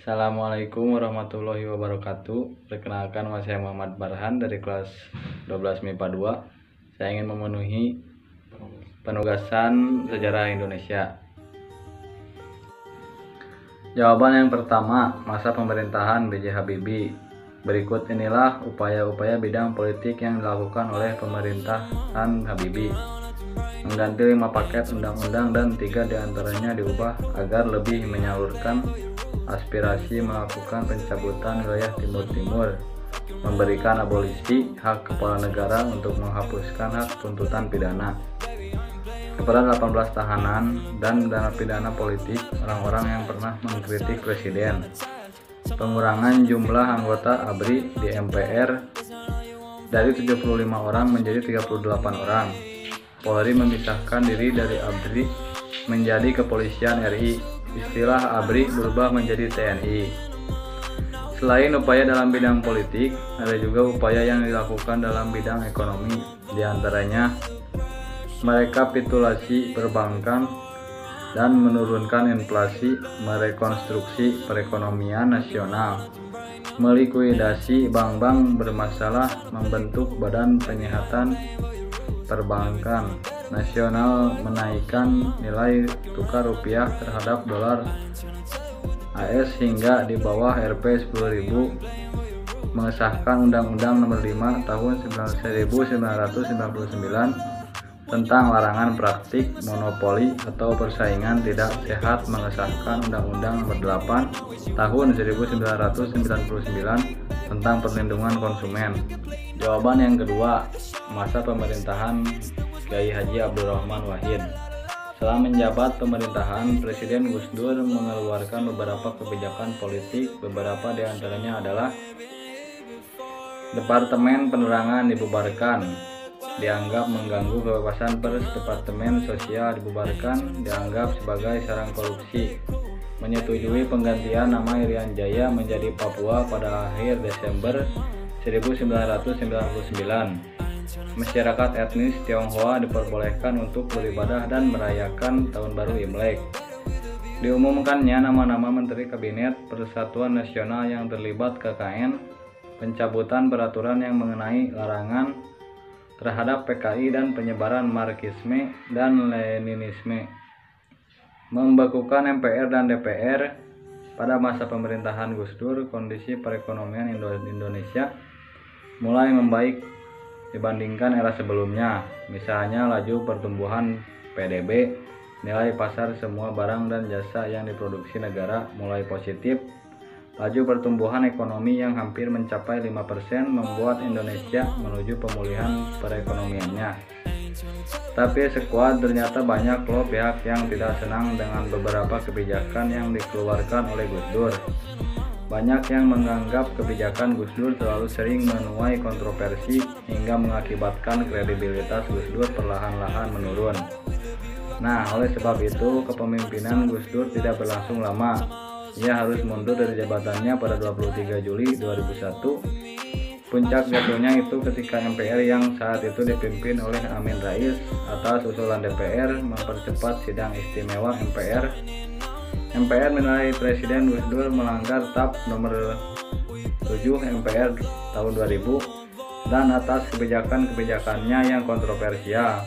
Assalamualaikum warahmatullahi wabarakatuh. Perkenalkan, nama saya Muhammad Barhan dari kelas 12 MIPA 2. Saya ingin memenuhi penugasan sejarah Indonesia. Jawaban yang pertama, masa pemerintahan B.J. Habibie. Berikut inilah upaya-upaya bidang politik yang dilakukan oleh pemerintahan Habibie. Mengganti 5 paket undang-undang dan 3 diantaranya diubah agar lebih menyalurkan aspirasi, melakukan pencabutan wilayah Timur-Timur, memberikan abolisi hak kepala negara untuk menghapuskan hak tuntutan pidana kepada 18 tahanan dan narapidana politik orang-orang yang pernah mengkritik presiden, pengurangan jumlah anggota ABRI di MPR dari 75 orang menjadi 38 orang. Polri memisahkan diri dari ABRI menjadi Kepolisian RI. Istilah ABRI berubah menjadi TNI. Selain upaya dalam bidang politik, ada juga upaya yang dilakukan dalam bidang ekonomi. Di antaranya, merekapitulasi perbankan dan menurunkan inflasi, merekonstruksi perekonomian nasional, melikuidasi bank-bank bermasalah, membentuk Badan Penyihatan Perbankan Nasional, menaikkan nilai tukar rupiah terhadap dolar AS hingga di bawah Rp 10.000, mengesahkan Undang-Undang Nomor 5 Tahun 1999 tentang larangan praktik monopoli atau persaingan tidak sehat, mengesahkan Undang-Undang Nomor 8 Tahun 1999 tentang perlindungan konsumen. Jawaban yang kedua, masa pemerintahan Kiai Haji Abdurrahman Wahid. Setelah menjabat pemerintahan, Presiden Gus Dur mengeluarkan beberapa kebijakan politik. Beberapa di antaranya adalah Departemen Penerangan dibubarkan, dianggap mengganggu kebebasan pers. Departemen Sosial dibubarkan, dianggap sebagai sarang korupsi. Menyetujui penggantian nama Irian Jaya menjadi Papua pada akhir Desember 1999. Masyarakat etnis Tionghoa diperbolehkan untuk beribadah dan merayakan Tahun Baru Imlek. Diumumkannya nama-nama Menteri Kabinet Persatuan Nasional yang terlibat KKN, pencabutan peraturan yang mengenai larangan terhadap PKI dan penyebaran Marxisme dan Leninisme, membekukan MPR dan DPR. Pada masa pemerintahan Gus Dur, kondisi perekonomian Indonesia mulai membaik dibandingkan era sebelumnya. Misalnya, laju pertumbuhan PDB, nilai pasar semua barang dan jasa yang diproduksi negara mulai positif. Laju pertumbuhan ekonomi yang hampir mencapai 5% membuat Indonesia menuju pemulihan perekonomiannya. Tapi sekuat ternyata banyak loh pihak yang tidak senang dengan beberapa kebijakan yang dikeluarkan oleh Gus Dur. Banyak yang menganggap kebijakan Gus Dur terlalu sering menuai kontroversi hingga mengakibatkan kredibilitas Gus Dur perlahan-lahan menurun. Nah, oleh sebab itu kepemimpinan Gus Dur tidak berlangsung lama. Ia harus mundur dari jabatannya pada 23 Juli 2001. Puncak jatuhnya itu ketika MPR yang saat itu dipimpin oleh Amin Rais atas usulan DPR mempercepat sidang istimewa MPR. MPR menilai Presiden Gus Dur melanggar TAP nomor 7 MPR tahun 2000 dan atas kebijakan-kebijakannya yang kontroversial.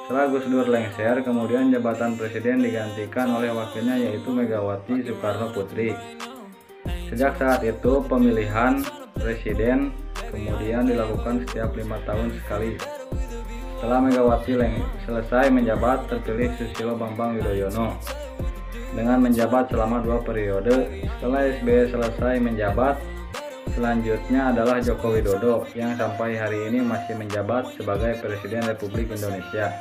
Setelah Gus Dur lengser, kemudian jabatan presiden digantikan oleh wakilnya yaitu Megawati Soekarno Putri. Sejak saat itu pemilihan presiden kemudian dilakukan setiap 5 tahun sekali. Setelah Megawati selesai menjabat, terpilih Susilo Bambang Yudhoyono dengan menjabat selama 2 periode. Setelah SBY selesai menjabat, selanjutnya adalah Joko Widodo yang sampai hari ini masih menjabat sebagai Presiden Republik Indonesia.